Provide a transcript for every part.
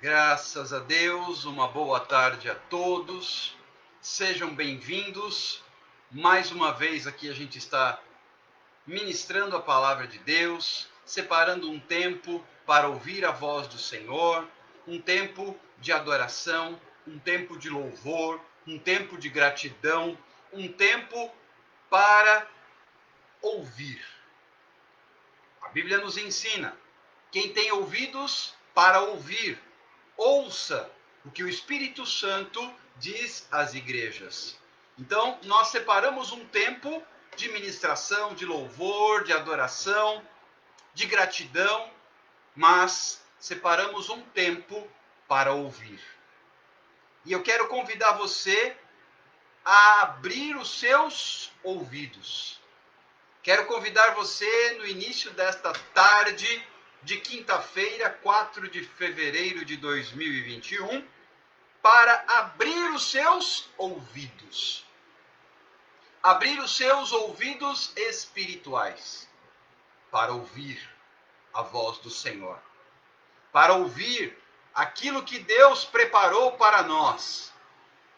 Graças a Deus, uma boa tarde a todos. Sejam bem-vindos. Mais uma vez aqui a gente está ministrando a palavra de Deus, separando um tempo para ouvir a voz do Senhor, um tempo de adoração, um tempo de louvor, um tempo de gratidão, um tempo para ouvir. A Bíblia nos ensina: quem tem ouvidos para ouvir, ouça o que o Espírito Santo diz às igrejas. Então, nós separamos um tempo de ministração, de louvor, de adoração, de gratidão, mas separamos um tempo para ouvir. E eu quero convidar você a abrir os seus ouvidos. Quero convidar você no início desta tarde de quinta-feira, 4 de fevereiro de 2021, para abrir os seus ouvidos. Abrir os seus ouvidos espirituais para ouvir a voz do Senhor. Para ouvir aquilo que Deus preparou para nós.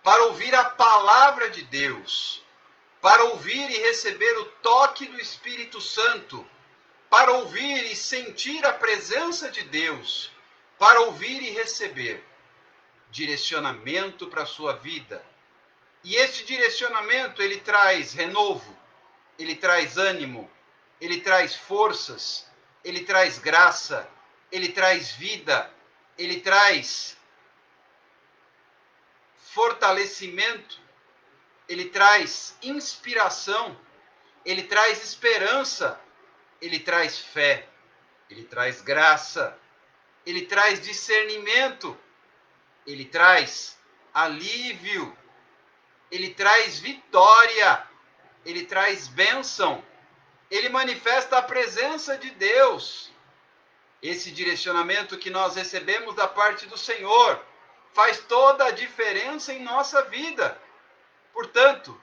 Para ouvir a palavra de Deus. Para ouvir e receber o toque do Espírito Santo. Para ouvir e sentir a presença de Deus. Para ouvir e receber direcionamento para a sua vida. E esse direcionamento, ele traz renovo, ele traz ânimo, ele traz forças, ele traz graça, ele traz vida, ele traz fortalecimento, ele traz inspiração, ele traz esperança, ele traz fé, ele traz graça, ele traz discernimento, ele traz alívio, ele traz vitória, ele traz bênção, ele manifesta a presença de Deus. Esse direcionamento que nós recebemos da parte do Senhor faz toda a diferença em nossa vida. Portanto,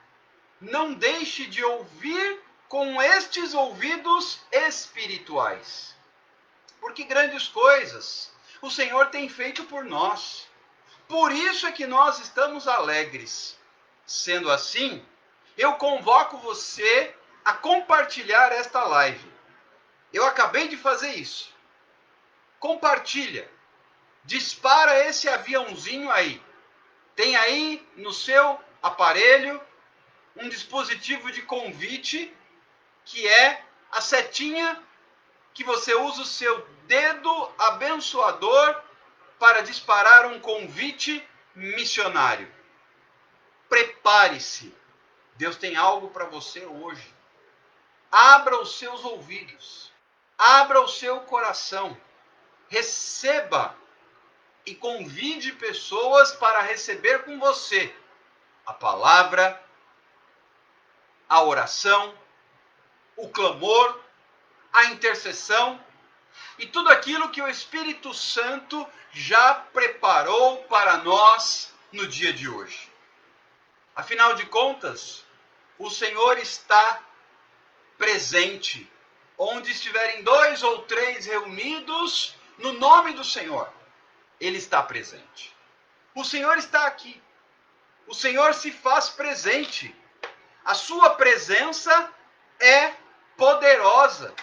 não deixe de ouvir com estes ouvidos espirituais. Porque grandes coisas o Senhor tem feito por nós. Por isso é que nós estamos alegres. Sendo assim, eu convoco você a compartilhar esta live. Eu acabei de fazer isso. Compartilha. Dispara esse aviãozinho aí. Tem aí no seu aparelho um dispositivo de convite, que é a setinha que você usa o seu dedo abençoador para disparar um convite missionário. Prepare-se. Deus tem algo para você hoje. Abra os seus ouvidos. Abra o seu coração. Receba e convide pessoas para receber com você a palavra, a oração, o clamor, a intercessão e tudo aquilo que o Espírito Santo já preparou para nós no dia de hoje. Afinal de contas, o Senhor está presente. Onde estiverem 2 ou 3 reunidos no nome do Senhor, Ele está presente. O Senhor está aqui. O Senhor se faz presente. A sua presença é poderosa.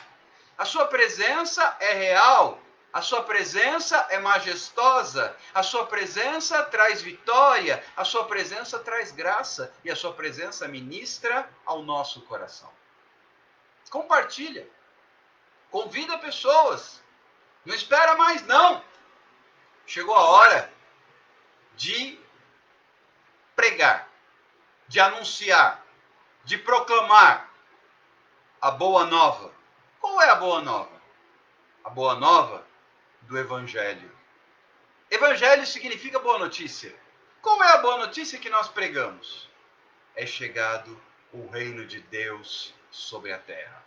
A sua presença é real. A sua presença é majestosa. A sua presença traz vitória. A sua presença traz graça. E a sua presença ministra ao nosso coração. Compartilha. Convida pessoas. Não espera mais, não. Chegou a hora de pregar, de anunciar, de proclamar a boa nova. Qual é a boa nova? A boa nova do Evangelho. Evangelho significa boa notícia. Qual é a boa notícia que nós pregamos? É chegado o reino de Deus sobre a terra.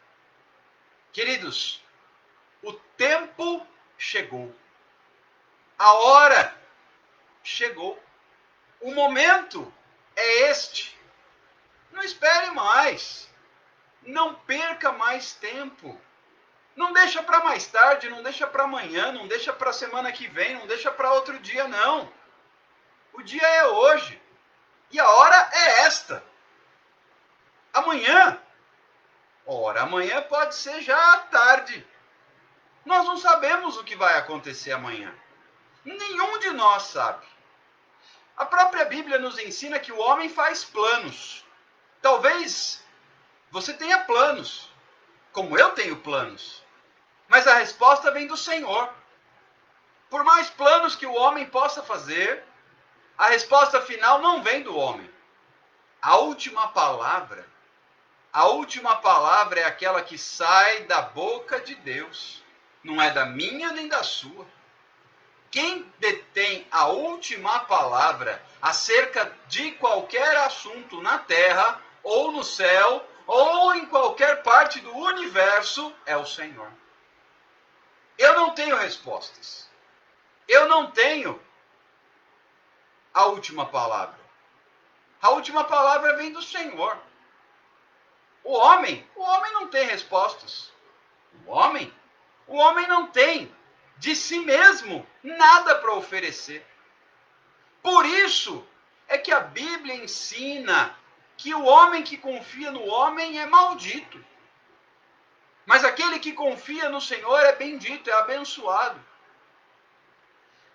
Queridos, o tempo chegou. A hora chegou. O momento é este. Não espere mais. Não perca mais tempo. Não deixa para mais tarde, não deixa para amanhã, não deixa para semana que vem, não deixa para outro dia, não. O dia é hoje. E a hora é esta. Amanhã. Ora, amanhã pode ser já à tarde. Nós não sabemos o que vai acontecer amanhã. Nenhum de nós sabe. A própria Bíblia nos ensina que o homem faz planos. Talvez você tenha planos, como eu tenho planos. Mas a resposta vem do Senhor. Por mais planos que o homem possa fazer, a resposta final não vem do homem. A última palavra é aquela que sai da boca de Deus. Não é da minha nem da sua. Quem detém a última palavra acerca de qualquer assunto na terra, ou no céu, ou em qualquer parte do universo, é o Senhor. Eu não tenho respostas. Eu não tenho a última palavra. A última palavra vem do Senhor. O homem não tem respostas. O homem não tem de si mesmo nada para oferecer. Por isso é que a Bíblia ensina que o homem que confia no homem é maldito. Mas aquele que confia no Senhor é bendito, é abençoado.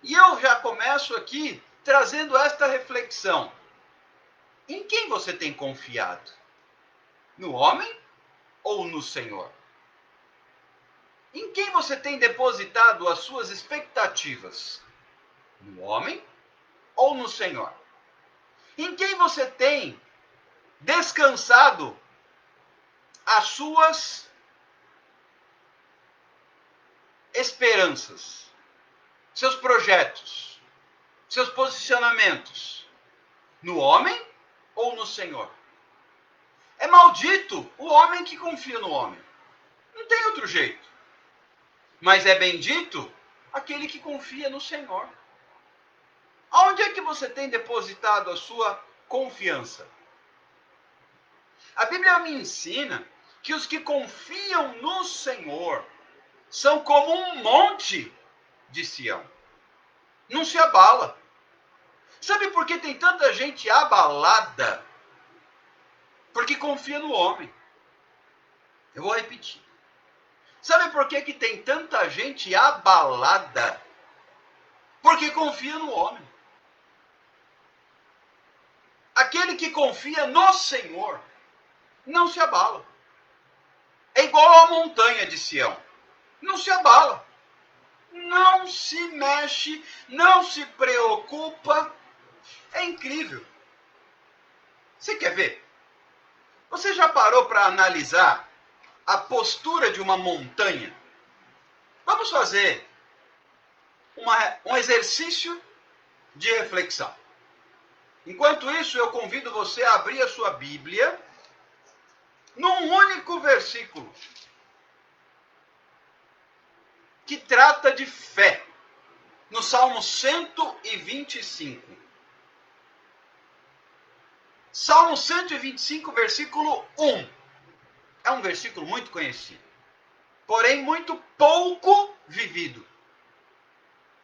E eu já começo aqui trazendo esta reflexão. Em quem você tem confiado? No homem ou no Senhor? Em quem você tem depositado as suas expectativas? No homem ou no Senhor? Em quem você tem descansado as suas esperanças, seus projetos, seus posicionamentos? No homem ou no Senhor? É maldito o homem que confia no homem. Não tem outro jeito. Mas é bendito aquele que confia no Senhor. Aonde é que você tem depositado a sua confiança? A Bíblia me ensina que os que confiam no Senhor são como um monte de Sião. Não se abala. Sabe por que tem tanta gente abalada? Porque confia no homem. Eu vou repetir. Sabe por que tem tanta gente abalada? Porque confia no homem. Aquele que confia no Senhor não se abala. É igual a montanha de Sião. Não se abala. Não se mexe, não se preocupa. É incrível. Você quer ver? Você já parou para analisar a postura de uma montanha? Vamos fazer um exercício de reflexão. Enquanto isso, eu convido você a abrir a sua Bíblia num único versículo que trata de fé, no Salmo 125. Salmo 125, versículo 1. É um versículo muito conhecido, porém muito pouco vivido.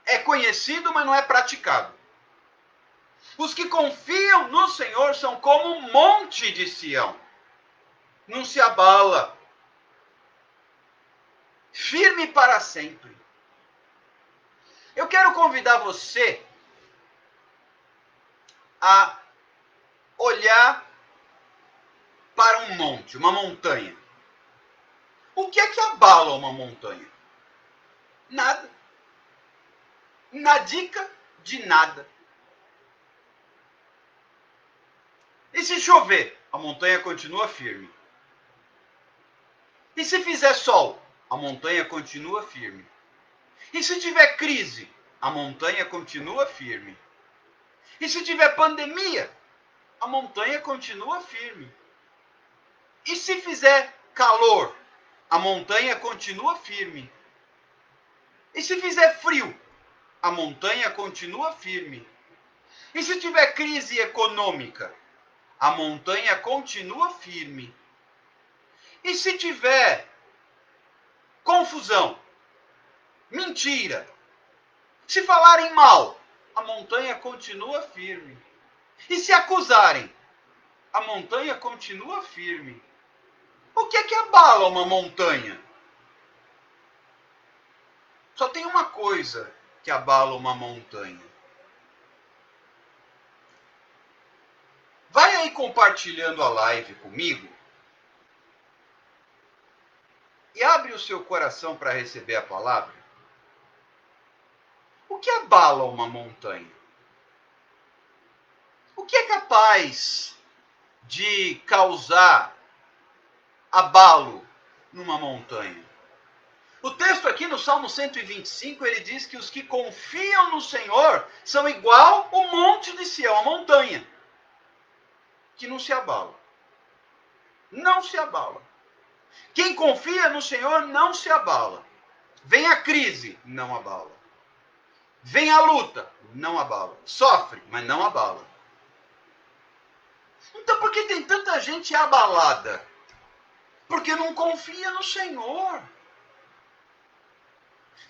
É conhecido, mas não é praticado. Os que confiam no Senhor são como um monte de Sião. Não se abala. Firme para sempre. Eu quero convidar você a olhar para um monte, uma montanha. O que é que abala uma montanha? Nada. Nadica de nada. E se chover, a montanha continua firme. E se fizer sol, a montanha continua firme. E se tiver crise, a montanha continua firme. E se tiver pandemia, a montanha continua firme. E se fizer calor, a montanha continua firme. E se fizer frio, a montanha continua firme. E se tiver crise econômica, a montanha continua firme. E se tiver confusão, mentira. Se falarem mal, a montanha continua firme. E se acusarem, a montanha continua firme. O que é que abala uma montanha? Só tem uma coisa que abala uma montanha. Vai aí compartilhando a live comigo e abre o seu coração para receber a palavra. O que abala uma montanha? O que é capaz de causar abalo numa montanha? O texto aqui no Salmo 125, ele diz que os que confiam no Senhor são igual o monte de Sião, a montanha, que não se abala. Não se abala. Quem confia no Senhor não se abala. Vem a crise, não abala. Vem a luta, não abala. Sofre, mas não abala. Então por que tem tanta gente abalada? Porque não confia no Senhor.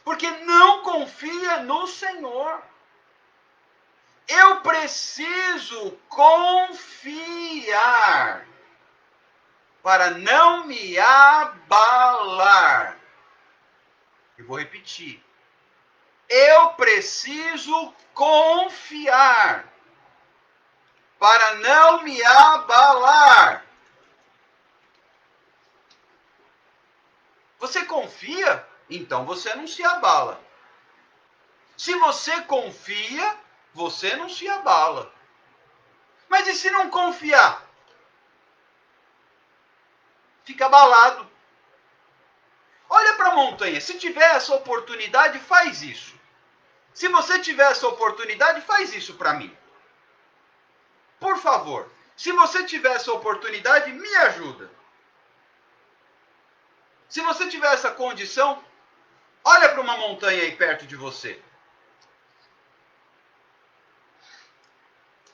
Porque não confia no Senhor. Eu preciso confiar para não me abalar. Eu vou repetir. Eu preciso confiar para não me abalar. Você confia? Então você não se abala. Se você confia, você não se abala. Mas e se não confiar? Fica abalado. Olha para a montanha. Se tiver essa oportunidade, faz isso. Se você tiver essa oportunidade, faz isso para mim. Por favor. Se você tiver essa oportunidade, me ajuda. Se você tiver essa condição, olha para uma montanha aí perto de você.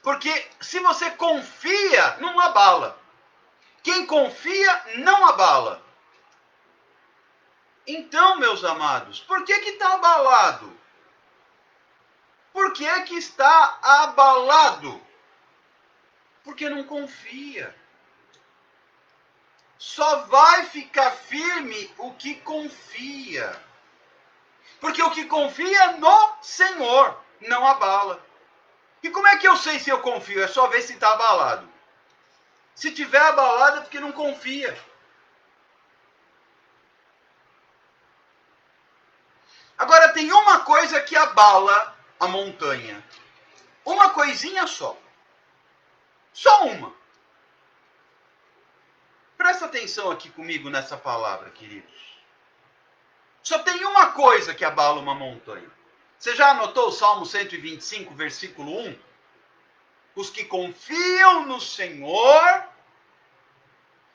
Porque se você confia, não abala. Quem confia, não abala. Então, meus amados, por que está abalado? Por que está abalado? Porque não confia. Só vai ficar firme o que confia. Porque o que confia no Senhor não abala. E como é que eu sei se eu confio? É só ver se está abalado. Se tiver abalado é porque não confia. Agora tem uma coisa que abala a montanha. Uma coisinha só. Só uma. Presta atenção aqui comigo nessa palavra, queridos. Só tem uma coisa que abala uma montanha. Você já anotou o Salmo 125, versículo 1? Os que confiam no Senhor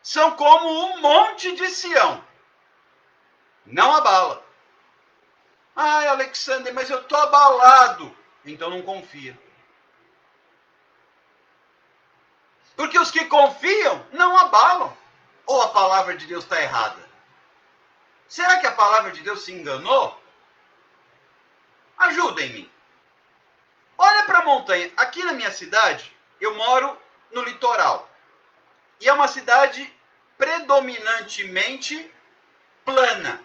são como um monte de Sião. Não abala. Ai, Alexander, mas eu estou abalado. Então não confia. Porque os que confiam não abalam. Ou a palavra de Deus está errada? Será que a palavra de Deus se enganou? Ajudem-me. Olha para a montanha. Aqui na minha cidade, eu moro no litoral. E é uma cidade predominantemente plana.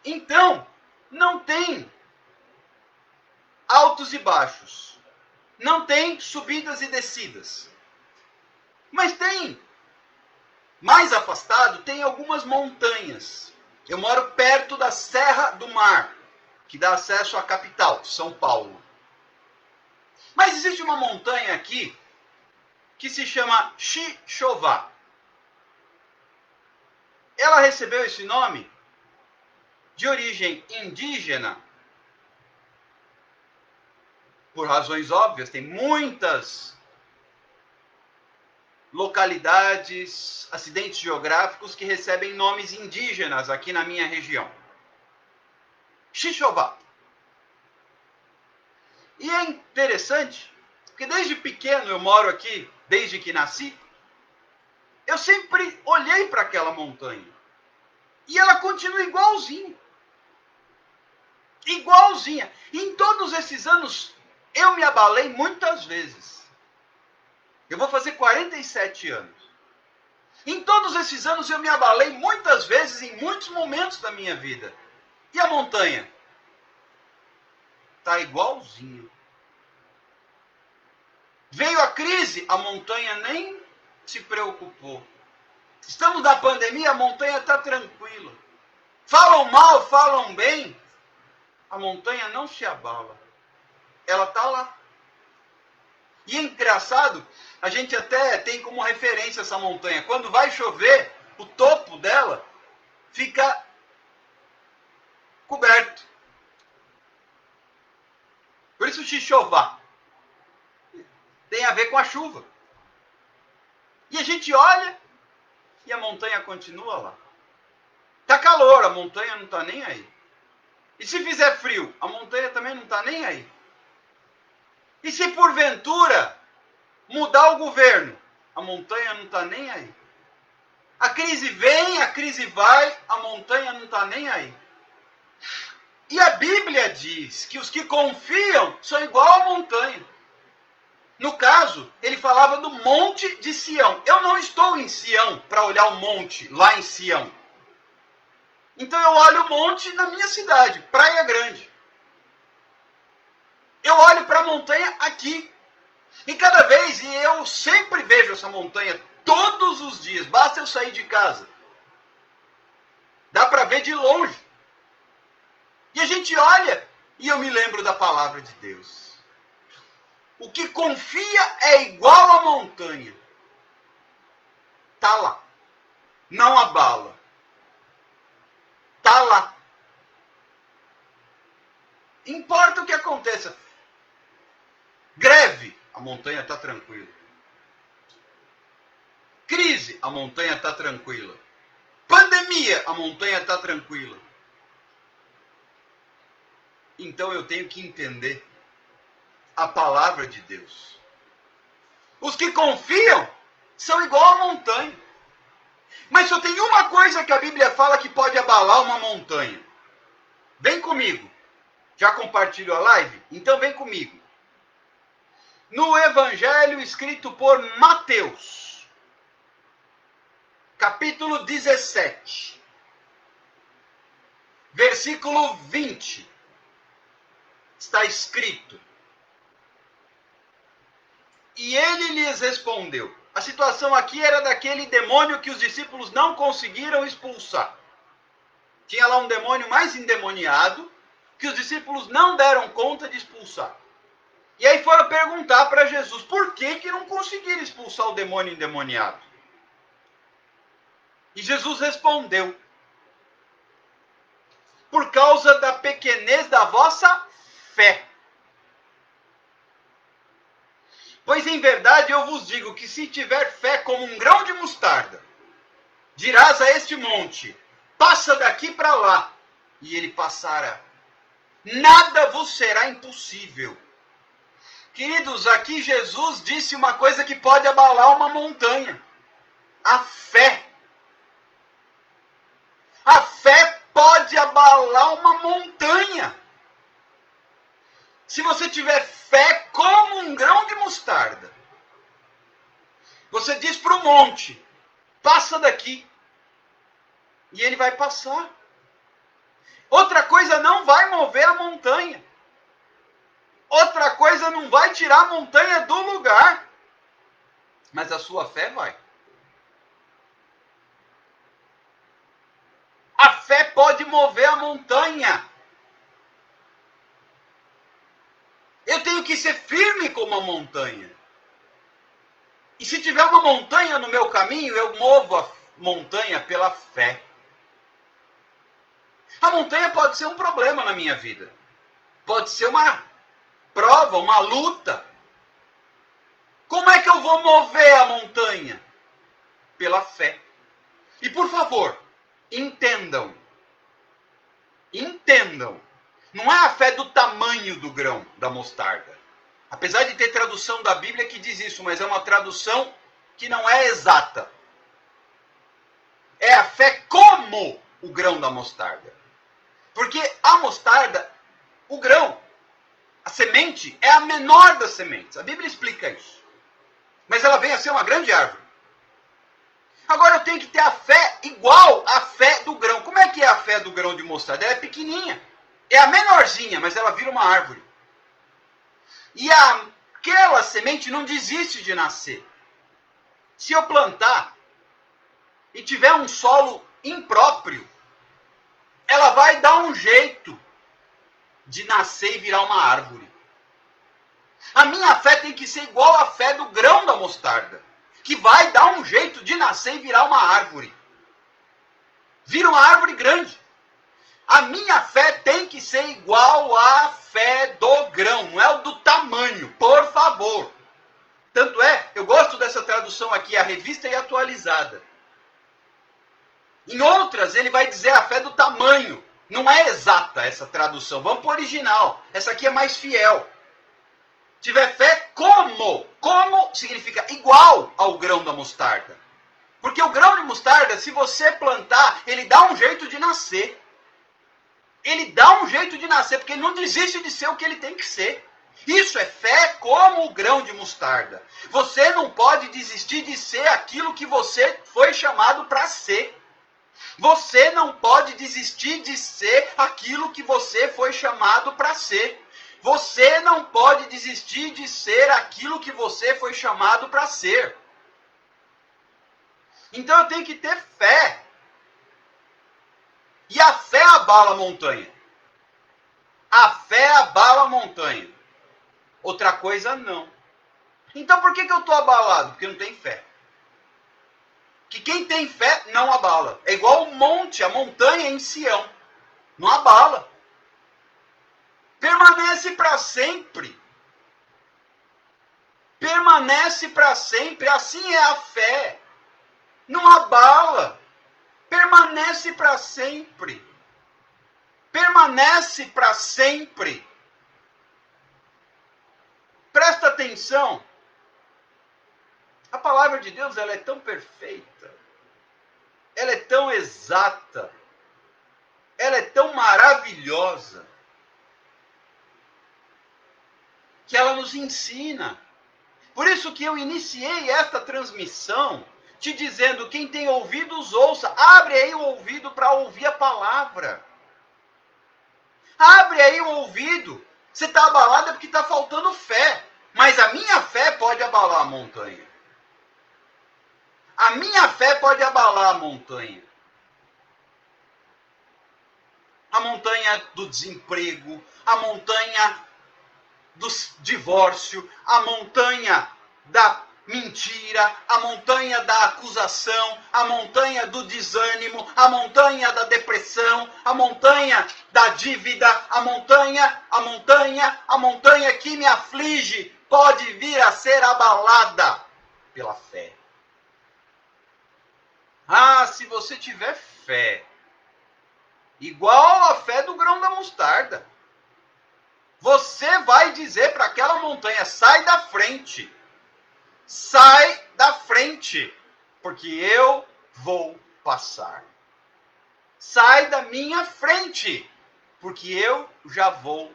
Então, não tem altos e baixos. Não tem subidas e descidas. Mas tem, mais afastado, tem algumas montanhas. Eu moro perto da Serra do Mar, que dá acesso à capital, São Paulo. Mas existe uma montanha aqui que se chama Xixová. Ela recebeu esse nome de origem indígena, por razões óbvias. Tem muitas localidades, acidentes geográficos que recebem nomes indígenas aqui na minha região. Xixová. E é interessante, porque desde pequeno eu moro aqui, desde que nasci, eu sempre olhei para aquela montanha. E ela continua igualzinha. Igualzinha. Em todos esses anos, eu me abalei muitas vezes. Eu vou fazer 47 anos. Em todos esses anos, eu me abalei muitas vezes, em muitos momentos da minha vida. E a montanha? Está igualzinha. Veio a crise, a montanha nem se preocupou. Estamos na pandemia, a montanha está tranquila. Falam mal, falam bem, a montanha não se abala. Ela está lá. E é engraçado, a gente até tem como referência essa montanha. Quando vai chover, o topo dela fica coberto. Por isso Xixová tem a ver com a chuva. E a gente olha e a montanha continua lá. Tá calor, a montanha não está nem aí. E se fizer frio, a montanha também não está nem aí. E se porventura mudar o governo, a montanha não está nem aí. A crise vem, a crise vai, a montanha não está nem aí. E a Bíblia diz que os que confiam são igual à montanha. No caso, ele falava do monte de Sião. Eu não estou em Sião para olhar o monte lá em Sião. Então eu olho o monte na minha cidade, Praia Grande. Eu olho para a montanha aqui. E cada vez, e eu sempre vejo essa montanha todos os dias, basta eu sair de casa. Dá para ver de longe. E a gente olha, e eu me lembro da palavra de Deus. O que confia é igual à montanha. Está lá. Não abala. Está lá. Importa o que aconteça. Greve, a montanha está tranquila. Crise, a montanha está tranquila. Pandemia, a montanha está tranquila. Então eu tenho que entender a palavra de Deus. Os que confiam são igual a montanha. Mas só tem uma coisa que a Bíblia fala que pode abalar uma montanha. Vem comigo. Já compartilhou a live? Então vem comigo. No Evangelho escrito por Mateus, capítulo 17, versículo 20, está escrito: e ele lhes respondeu. A situação aqui era daquele demônio que os discípulos não conseguiram expulsar. Tinha lá um demônio mais endemoniado que os discípulos não deram conta de expulsar. E aí foram perguntar para Jesus por que não conseguiram expulsar o demônio endemoniado. E Jesus respondeu: por causa da pequenez da vossa fé. Pois em verdade eu vos digo que se tiver fé como um grão de mostarda, dirás a este monte, passa daqui para lá, e ele passará. Nada vos será impossível. Queridos, aqui Jesus disse uma coisa que pode abalar uma montanha. A fé. A fé pode abalar uma montanha. Se você tiver fé como um grão de mostarda, você diz para o monte, passa daqui. E ele vai passar. Outra coisa não vai mover a montanha. Outra coisa não vai tirar a montanha do lugar. Mas a sua fé vai. A fé pode mover a montanha. Eu tenho que ser firme como a montanha. E se tiver uma montanha no meu caminho, eu movo a montanha pela fé. A montanha pode ser um problema na minha vida. Pode ser uma prova, uma luta. Como é que eu vou mover a montanha? Pela fé. E por favor, entendam. Entendam. Não é a fé do tamanho do grão da mostarda. Apesar de ter tradução da Bíblia que diz isso, mas é uma tradução que não é exata. É a fé como o grão da mostarda? Porque a mostarda, o grão, a semente, é a menor das sementes. A Bíblia explica isso. Mas ela vem a ser uma grande árvore. Agora eu tenho que ter a fé igual à fé do grão. Como é que é a fé do grão de mostarda? Ela é pequenininha. É a menorzinha, mas ela vira uma árvore. E aquela semente não desiste de nascer. Se eu plantar e tiver um solo impróprio, ela vai dar um jeito de nascer e virar uma árvore. A minha fé tem que ser igual à fé do grão da mostarda, que vai dar um jeito de nascer e virar uma árvore. Vira uma árvore grande. A minha fé tem que ser igual à fé do grão, não é o do tamanho, por favor. Tanto é, eu gosto dessa tradução aqui, a Revista e Atualizada. Em outras, ele vai dizer a fé do tamanho. Não é exata essa tradução. Vamos para o original. Essa aqui é mais fiel. Tiver fé como. Como significa igual ao grão da mostarda. Porque o grão de mostarda, se você plantar, ele dá um jeito de nascer. Ele dá um jeito de nascer, porque ele não desiste de ser o que ele tem que ser. Isso é fé como o grão de mostarda. Você não pode desistir de ser aquilo que você foi chamado para ser. Você não pode desistir de ser aquilo que você foi chamado para ser. Você não pode desistir de ser aquilo que você foi chamado para ser. Então eu tenho que ter fé. E a fé abala a montanha. A fé abala a montanha. Outra coisa não. Então por que eu estou abalado? Porque não tem fé. Que quem tem fé não abala. É igual o monte, a montanha em Sião. Não abala. Permanece para sempre. Permanece para sempre. Assim é a fé. Não abala. Permanece para sempre. Permanece para sempre. Presta atenção. A palavra de Deus, ela é tão perfeita. Ela é tão exata. Ela é tão maravilhosa. Que ela nos ensina. Por isso que eu iniciei esta transmissão te dizendo, quem tem ouvidos, ouça. Abre aí o ouvido para ouvir a palavra. Abre aí o ouvido. Você está abalado é porque está faltando fé. Mas a minha fé pode abalar a montanha. A minha fé pode abalar a montanha. A montanha do desemprego, a montanha do divórcio, a montanha da mentira, a montanha da acusação, a montanha do desânimo, a montanha da depressão, a montanha da dívida, a montanha que me aflige, pode vir a ser abalada pela fé. Ah, se você tiver fé, igual a fé do grão da mostarda, você vai dizer para aquela montanha, sai da frente. Sai da frente, porque eu vou passar. Sai da minha frente, porque eu já vou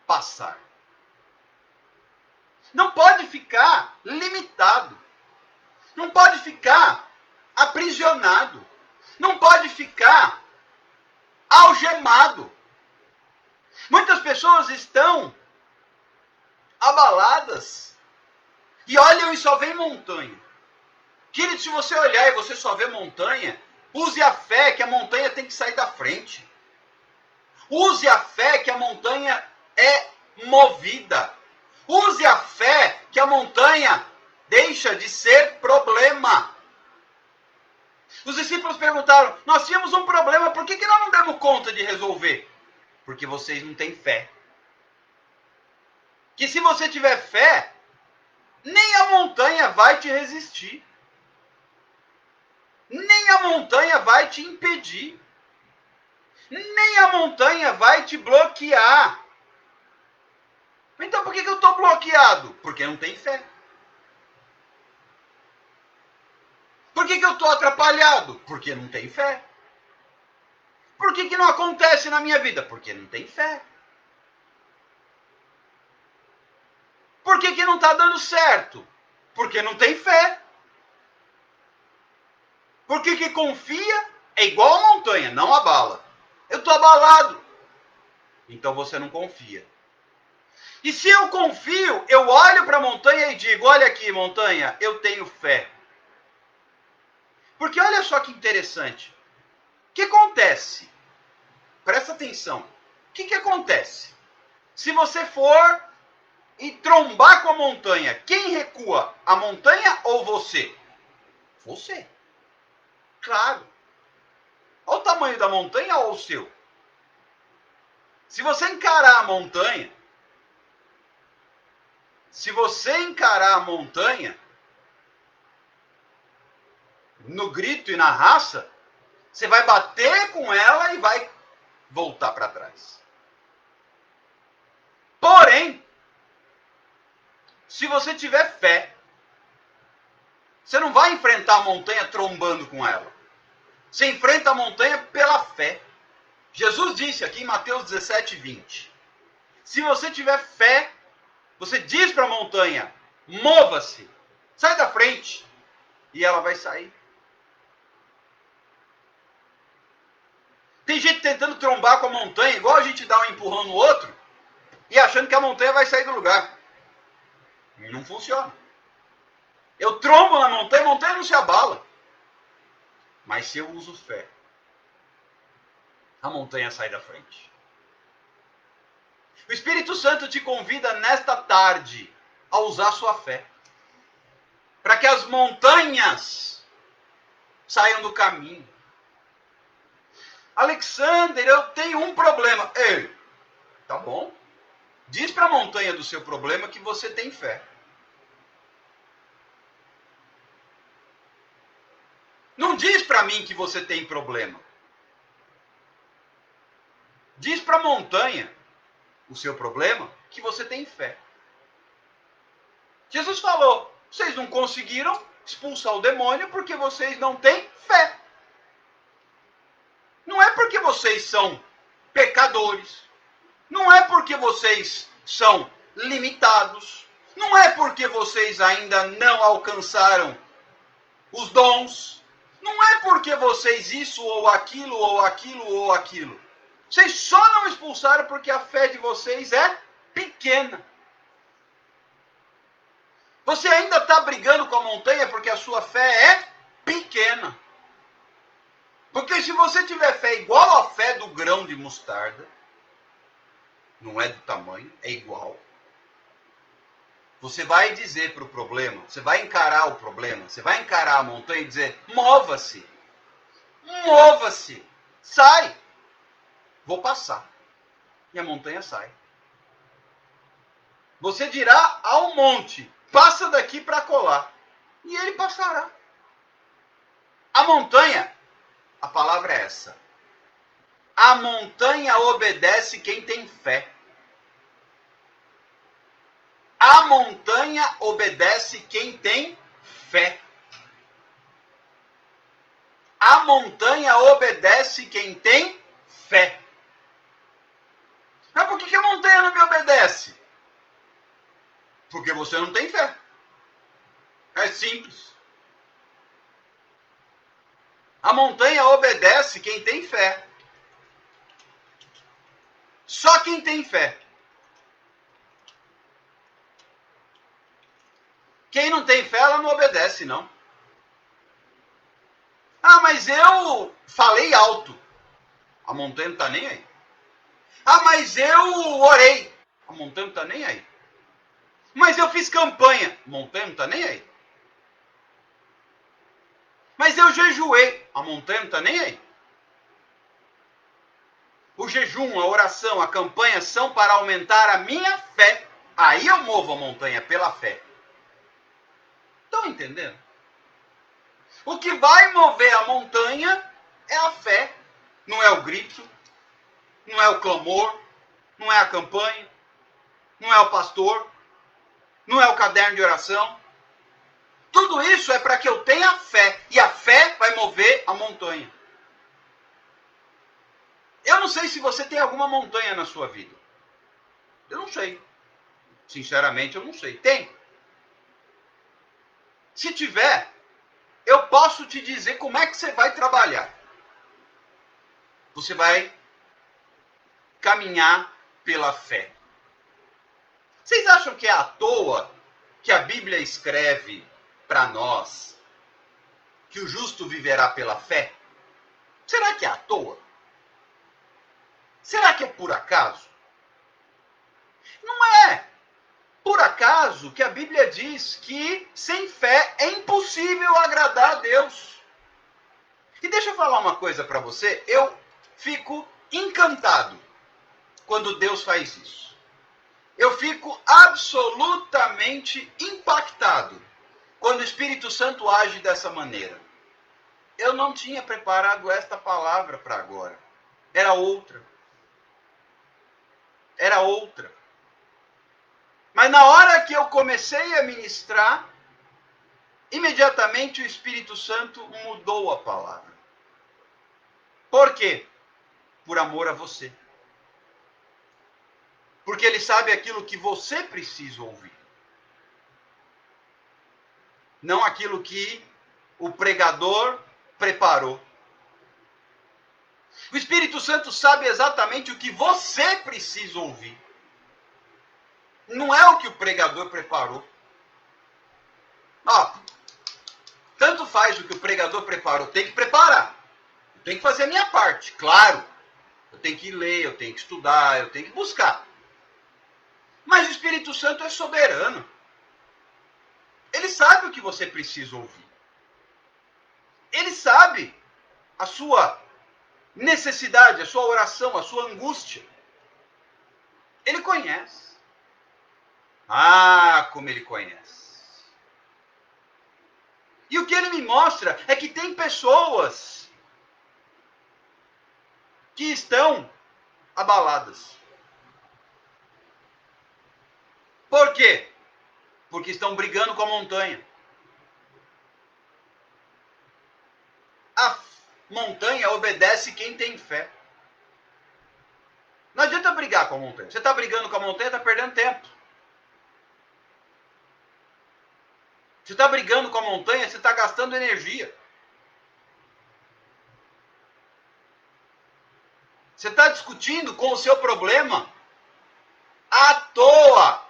passar. Não pode ficar limitado. Não pode ficar aprisionado. Não pode ficar algemado. Muitas pessoas estão abaladas e olham e só vem montanha. Querido, se você olhar e você só vê montanha, use a fé que a montanha tem que sair da frente. Use a fé que a montanha é movida. Use a fé que a montanha deixa de ser problema. Os discípulos perguntaram, nós tínhamos um problema, por que nós não demos conta de resolver? Porque vocês não têm fé. Que se você tiver fé, nem a montanha vai te resistir. Nem a montanha vai te impedir. Nem a montanha vai te bloquear. Então por que eu estou bloqueado? Porque não tem fé. Por que eu estou atrapalhado? Porque não tem fé. Por que não acontece na minha vida? Porque não tem fé. Por que não está dando certo? Porque não tem fé. Por que confia? É igual a montanha, não abala. Eu estou abalado. Então você não confia. E se eu confio, eu olho para a montanha e digo, olha aqui, montanha, eu tenho fé. Porque olha só que interessante. O que acontece? Presta atenção. O que acontece? Se você for e trombar com a montanha, quem recua? A montanha ou você? Você. Claro. Olha o tamanho da montanha ou o seu? Se você encarar a montanha, no grito e na raça, você vai bater com ela e vai voltar para trás. Porém, se você tiver fé, você não vai enfrentar a montanha trombando com ela. Você enfrenta a montanha pela fé. Jesus disse aqui em Mateus 17, 20. Se você tiver fé, você diz para a montanha, mova-se, sai da frente, e ela vai sair. Tem gente tentando trombar com a montanha, igual a gente dá um empurrão no outro, e achando que a montanha vai sair do lugar. Não funciona. Eu trombo na montanha, a montanha não se abala. Mas se eu uso fé, a montanha sai da frente. O Espírito Santo te convida nesta tarde a usar sua fé. Para que as montanhas saiam do caminho. Alexander, eu tenho um problema. Ei, tá bom. Diz para a montanha do seu problema que você tem fé. Não diz para mim que você tem problema. Diz para a montanha, o seu problema, que você tem fé. Jesus falou, vocês não conseguiram expulsar o demônio porque vocês não têm fé. Não é porque vocês são pecadores. Não é porque vocês são limitados. Não é porque vocês ainda não alcançaram os dons. Não é porque vocês isso ou aquilo ou aquilo ou aquilo. Vocês só não expulsaram porque a fé de vocês é pequena. Você ainda está brigando com a montanha porque a sua fé é pequena. Porque se você tiver fé igual à fé do grão de mostarda, não é do tamanho, é igual. Você vai dizer para o problema, você vai encarar o problema, você vai encarar a montanha e dizer, mova-se, mova-se, sai, vou passar. E a montanha sai. Você dirá ao monte, passa daqui para colar, e ele passará. A montanha, a palavra é essa, a montanha obedece quem tem fé. A montanha obedece quem tem fé. A montanha obedece quem tem fé. Mas por que a montanha não me obedece? Porque você não tem fé. É simples. A montanha obedece quem tem fé. Só quem tem fé. Quem não tem fé, ela não obedece, não. Ah, mas eu falei alto. A montanha não está nem aí. Ah, mas eu orei. A montanha não está nem aí. Mas eu fiz campanha. A montanha não está nem aí. Mas eu jejuei. A montanha não está nem aí. O jejum, a oração, a campanha são para aumentar a minha fé. Aí eu movo a montanha pela fé. Estão entendendo? O que vai mover a montanha é a fé. Não é o grito, não é o clamor, não é a campanha, não é o pastor, não é o caderno de oração. Tudo isso é para que eu tenha fé. E a fé vai mover a montanha. Eu não sei se você tem alguma montanha na sua vida. Eu não sei. Sinceramente, eu não sei. Tem? Se tiver, eu posso te dizer como é que você vai trabalhar. Você vai caminhar pela fé. Vocês acham que é à toa que a Bíblia escreve para nós que o justo viverá pela fé? Será que é à toa? Será que é por acaso? Não é por acaso que a Bíblia diz que sem fé é impossível agradar a Deus. E deixa eu falar uma coisa para você, eu fico encantado quando Deus faz isso. Eu fico absolutamente impactado quando o Espírito Santo age dessa maneira. Eu não tinha preparado esta palavra para agora. Era outra. Era outra. Mas na hora que eu comecei a ministrar, imediatamente o Espírito Santo mudou a palavra. Por quê? Por amor a você. Porque ele sabe aquilo que você precisa ouvir. Não aquilo que o pregador preparou. O Espírito Santo sabe exatamente o que você precisa ouvir. Não é o que o pregador preparou. Ó, tanto faz o que o pregador preparou. Tem que preparar. Eu tenho que fazer a minha parte, claro. Eu tenho que ler, eu tenho que estudar, eu tenho que buscar. Mas o Espírito Santo é soberano. Ele sabe o que você precisa ouvir. Ele sabe a sua necessidade, a sua oração, a sua angústia. Ele conhece. Ah, como ele conhece. E o que ele me mostra é que tem pessoas que estão abaladas. Por quê? Porque estão brigando com a montanha. A montanha obedece quem tem fé. Não adianta brigar com a montanha. Você está brigando com a montanha, está perdendo tempo. Você está brigando com a montanha, você está gastando energia. Você está discutindo com o seu problema à toa.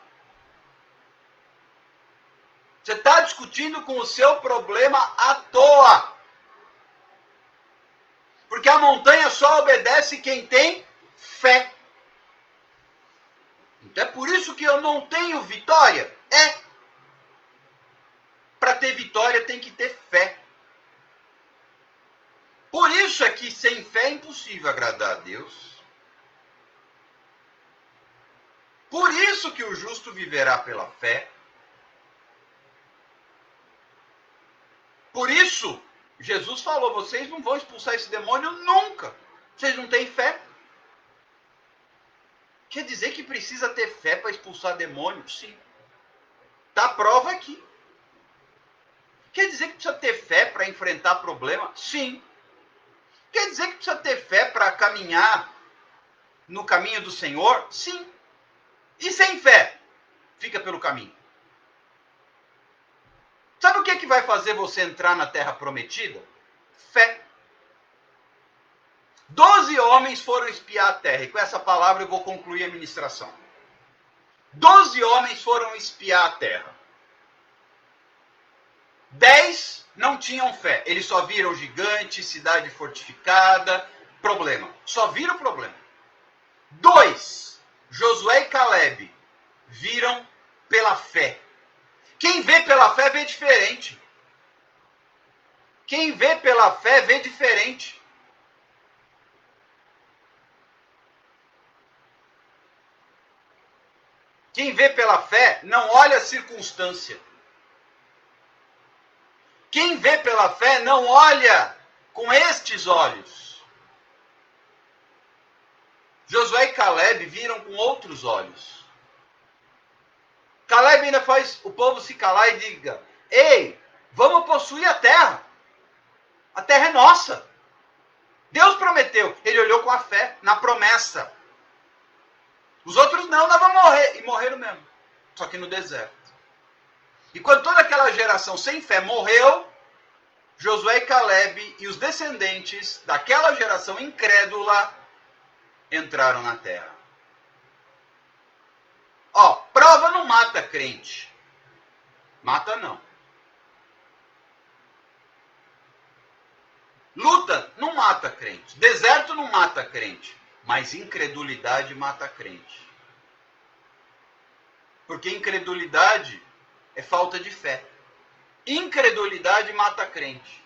Você está discutindo com o seu problema à toa. Porque a montanha só obedece quem tem fé. Então é por isso que eu não tenho vitória. Para ter vitória tem que ter fé. Por isso é que sem fé é impossível agradar a Deus. Por isso que o justo viverá pela fé. Por isso, Jesus falou, vocês não vão expulsar esse demônio nunca. Vocês não têm fé. Quer dizer que precisa ter fé para expulsar demônio? Sim. Está a prova aqui. Quer dizer que precisa ter fé para enfrentar problema? Sim. Quer dizer que precisa ter fé para caminhar no caminho do Senhor? Sim. E sem fé? Fica pelo caminho. Sabe o que é que vai fazer você entrar na terra prometida? Fé. 12 homens foram espiar a terra. E com essa palavra eu vou concluir a ministração. 12 homens foram espiar a terra. 10 não tinham fé. Eles só viram gigante, cidade fortificada, problema. Só viram problema. 2, Josué e Caleb, viram pela fé. Quem vê pela fé vê diferente. Quem vê pela fé vê diferente. Quem vê pela fé não olha a circunstância. Quem vê pela fé não olha com estes olhos. Josué e Caleb viram com outros olhos. Caleb ainda faz o povo se calar e diga, ei, vamos possuir a terra. A terra é nossa. Deus prometeu, ele olhou com a fé na promessa. Os outros não vão morrer, e morreram mesmo, só que no deserto. E quando toda aquela geração sem fé morreu, Josué e Caleb e os descendentes daquela geração incrédula entraram na terra. Ó, prova não mata crente. Mata não. Luta não mata crente. Deserto não mata crente. Mas incredulidade mata crente. Porque incredulidade é falta de fé. Incredulidade mata crente.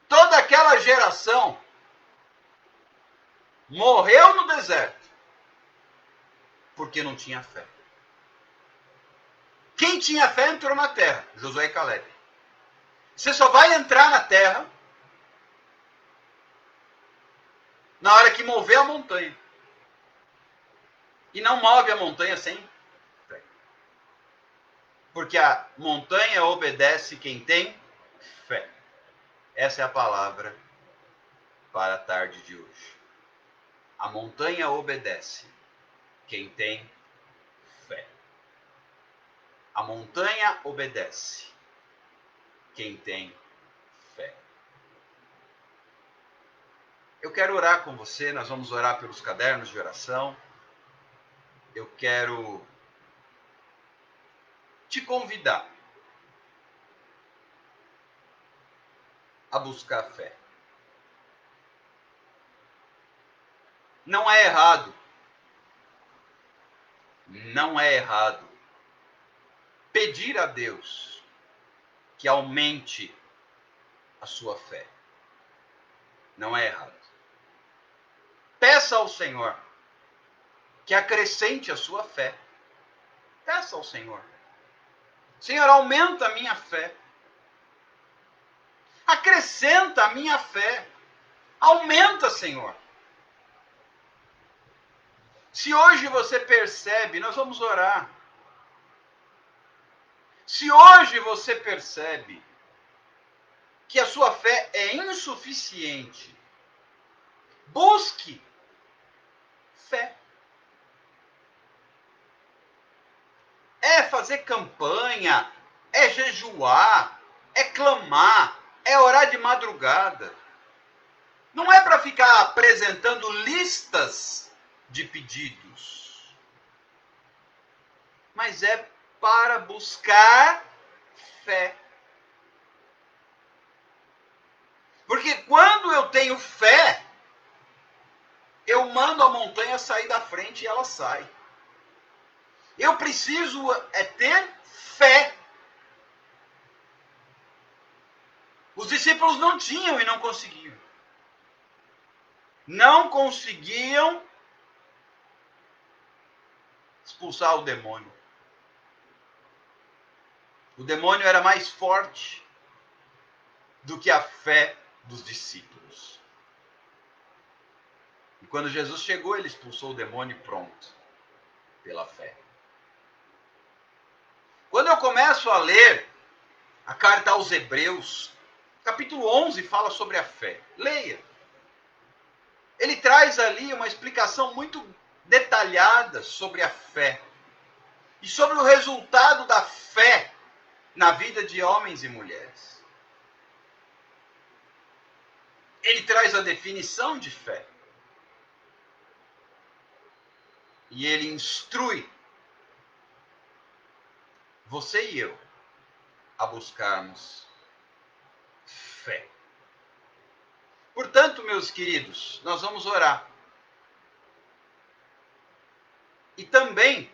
Toda aquela geração morreu no deserto porque não tinha fé. Quem tinha fé entrou na terra, Josué e Caleb. Você só vai entrar na terra na hora que mover a montanha. E não move a montanha sem fé. Porque a montanha obedece quem tem fé. Essa é a palavra para a tarde de hoje. A montanha obedece quem tem fé. A montanha obedece quem tem fé. Eu quero orar com você, nós vamos orar pelos cadernos de oração. Eu quero te convidar a buscar fé. Não é errado. Não é errado pedir a Deus que aumente a sua fé. Não é errado. Peça ao Senhor que acrescente a sua fé. Peça ao Senhor. Senhor, aumenta a minha fé. Acrescenta a minha fé. Aumenta, Senhor. Se hoje você percebe, nós vamos orar. Se hoje você percebe que a sua fé é insuficiente, busque fé. É fazer campanha, é jejuar, é clamar, é orar de madrugada. Não é para ficar apresentando listas de pedidos, mas é para buscar fé. Porque quando eu tenho fé, eu mando a montanha sair da frente e ela sai. Eu preciso ter fé. Os discípulos não tinham e não conseguiam. Não conseguiam expulsar o demônio. O demônio era mais forte do que a fé dos discípulos. E quando Jesus chegou, ele expulsou o demônio pronto, pela fé. Quando eu começo a ler a carta aos Hebreus, capítulo 11 fala sobre a fé. Leia. Ele traz ali uma explicação muito detalhada sobre a fé. E sobre o resultado da fé na vida de homens e mulheres. Ele traz a definição de fé. E ele instrui você e eu a buscarmos fé. Portanto, meus queridos, nós vamos orar. E também,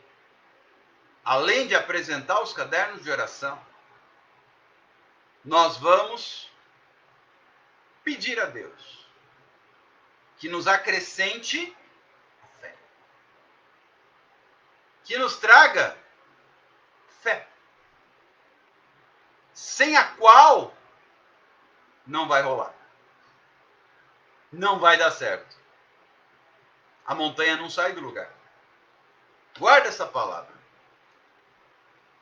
além de apresentar os cadernos de oração, nós vamos pedir a Deus que nos acrescente a fé. Que nos traga fé. Sem a qual não vai rolar. Não vai dar certo. A montanha não sai do lugar. Guarda essa palavra.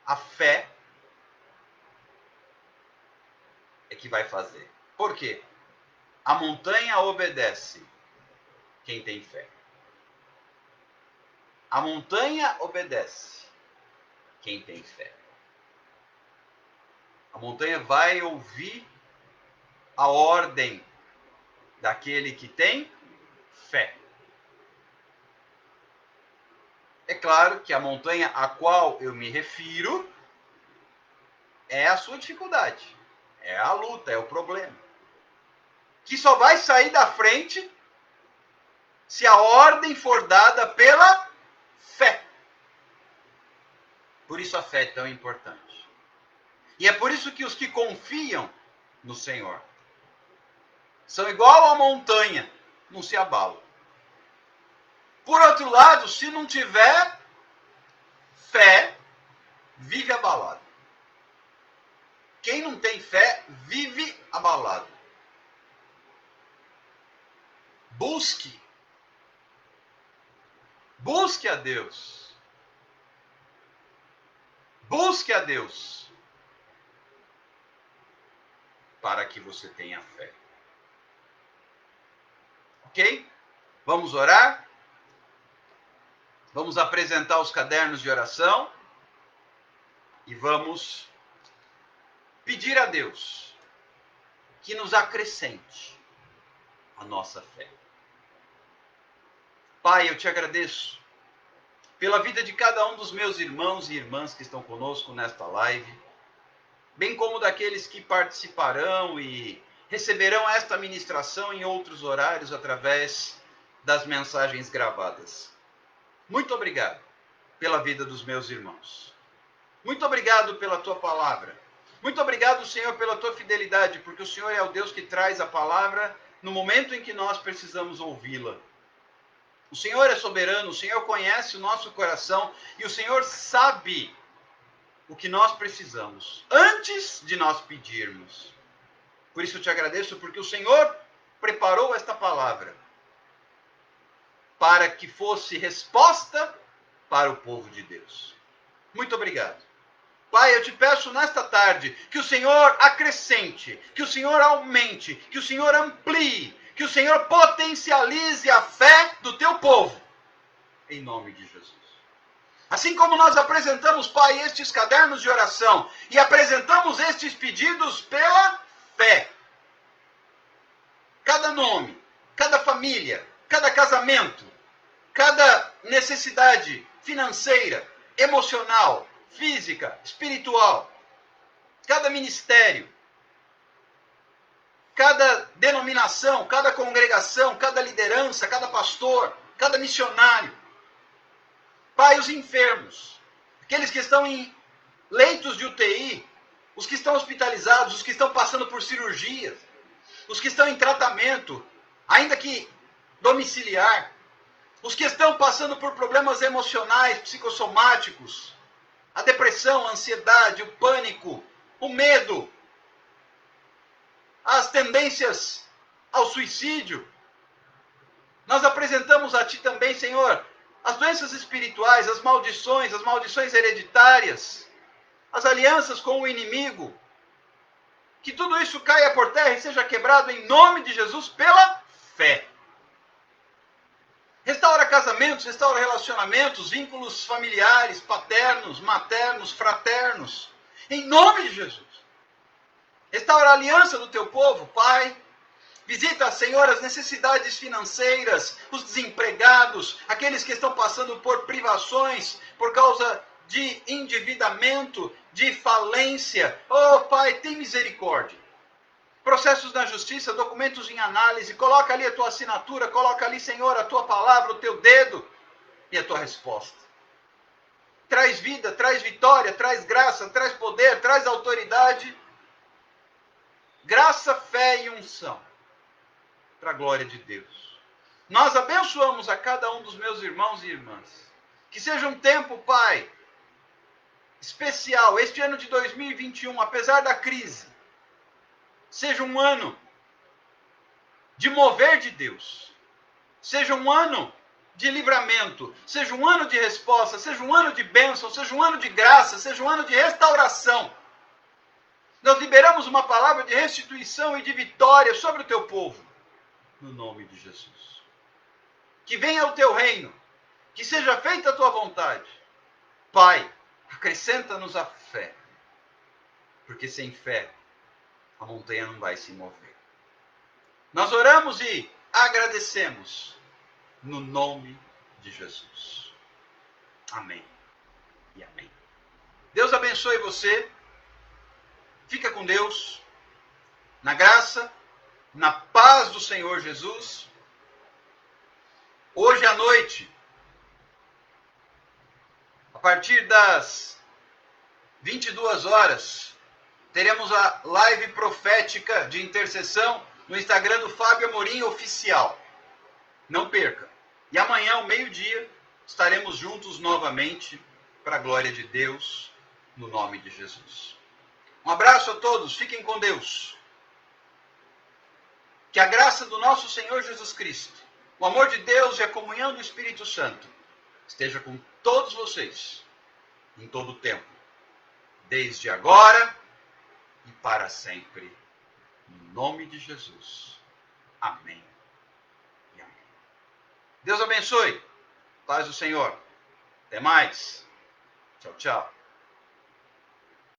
A fé é que vai fazer. Por quê? A montanha obedece quem tem fé. A montanha obedece quem tem fé. A montanha vai ouvir a ordem daquele que tem fé. É claro que a montanha a qual eu me refiro é a sua dificuldade, é a luta, é o problema. Que só vai sair da frente se a ordem for dada pela fé. Por isso a fé é tão importante. E é por isso que os que confiam no Senhor são igual a montanha, não se abalam. Por outro lado, se não tiver fé, vive abalado. Quem não tem fé, vive abalado. Busque a Deus. Busque a Deus. Para que você tenha fé. Ok? Vamos orar? Vamos apresentar os cadernos de oração. E vamos pedir a Deus que nos acrescente a nossa fé. Pai, eu te agradeço pela vida de cada um dos meus irmãos e irmãs que estão conosco nesta live, bem como daqueles que participarão e receberão esta ministração em outros horários através das mensagens gravadas. Muito obrigado pela vida dos meus irmãos. Muito obrigado pela tua palavra. Muito obrigado, Senhor, pela tua fidelidade, porque o Senhor é o Deus que traz a palavra no momento em que nós precisamos ouvi-la. O Senhor é soberano, o Senhor conhece o nosso coração e o Senhor sabe o que nós precisamos, antes de nós pedirmos. Por isso eu te agradeço, porque o Senhor preparou esta palavra para que fosse resposta para o povo de Deus. Muito obrigado. Pai, eu te peço nesta tarde que o Senhor acrescente, que o Senhor aumente, que o Senhor amplie, que o Senhor potencialize a fé do teu povo. Em nome de Jesus. Assim como nós apresentamos, Pai, estes cadernos de oração e apresentamos estes pedidos pela fé. Cada nome, cada família, cada casamento, cada necessidade financeira, emocional, física, espiritual, cada ministério, cada denominação, cada congregação, cada liderança, cada pastor, cada missionário. Pai, os enfermos, aqueles que estão em leitos de UTI, os que estão hospitalizados, os que estão passando por cirurgias, os que estão em tratamento, ainda que domiciliar, os que estão passando por problemas emocionais, psicossomáticos, a depressão, a ansiedade, o pânico, o medo, as tendências ao suicídio. Nós apresentamos a Ti também, Senhor, as doenças espirituais, as maldições hereditárias, as alianças com o inimigo. Que tudo isso caia por terra e seja quebrado em nome de Jesus pela fé. Restaura casamentos, restaura relacionamentos, vínculos familiares, paternos, maternos, fraternos. Em nome de Jesus. Restaura a aliança do teu povo, Pai. Visita, Senhor, as necessidades financeiras, os desempregados, aqueles que estão passando por privações, por causa de endividamento, de falência. Oh, Pai, tem misericórdia. Processos na justiça, documentos em análise, coloca ali a tua assinatura, coloca ali, Senhor, a tua palavra, o teu dedo e a tua resposta. Traz vida, traz vitória, traz graça, traz poder, traz autoridade. Graça, fé e unção. Para a glória de Deus. Nós abençoamos a cada um dos meus irmãos e irmãs. Que seja um tempo, Pai, especial, este ano de 2021, apesar da crise, seja um ano de mover de Deus, seja um ano de livramento, seja um ano de resposta, seja um ano de bênção, seja um ano de graça, seja um ano de restauração. Nós liberamos uma palavra de restituição e de vitória sobre o teu povo. no nome de Jesus. Que venha o teu reino, que seja feita a tua vontade. Pai, acrescenta-nos a fé, porque sem fé a montanha não vai se mover. Nós oramos e agradecemos no nome de Jesus. Amém e amém. Deus abençoe você. Fica com Deus, na graça, na paz do Senhor Jesus. Hoje à noite, a partir das 22 horas, teremos a live profética de intercessão no Instagram do Fábio Amorim Oficial. Não perca. E amanhã, ao meio-dia, estaremos juntos novamente para a glória de Deus, no nome de Jesus. Um abraço a todos, fiquem com Deus. Que a graça do nosso Senhor Jesus Cristo, o amor de Deus e a comunhão do Espírito Santo esteja com todos vocês, em todo o tempo, desde agora e para sempre. Em nome de Jesus. Amém e amém. Deus abençoe. Paz do Senhor. Até mais. Tchau, tchau.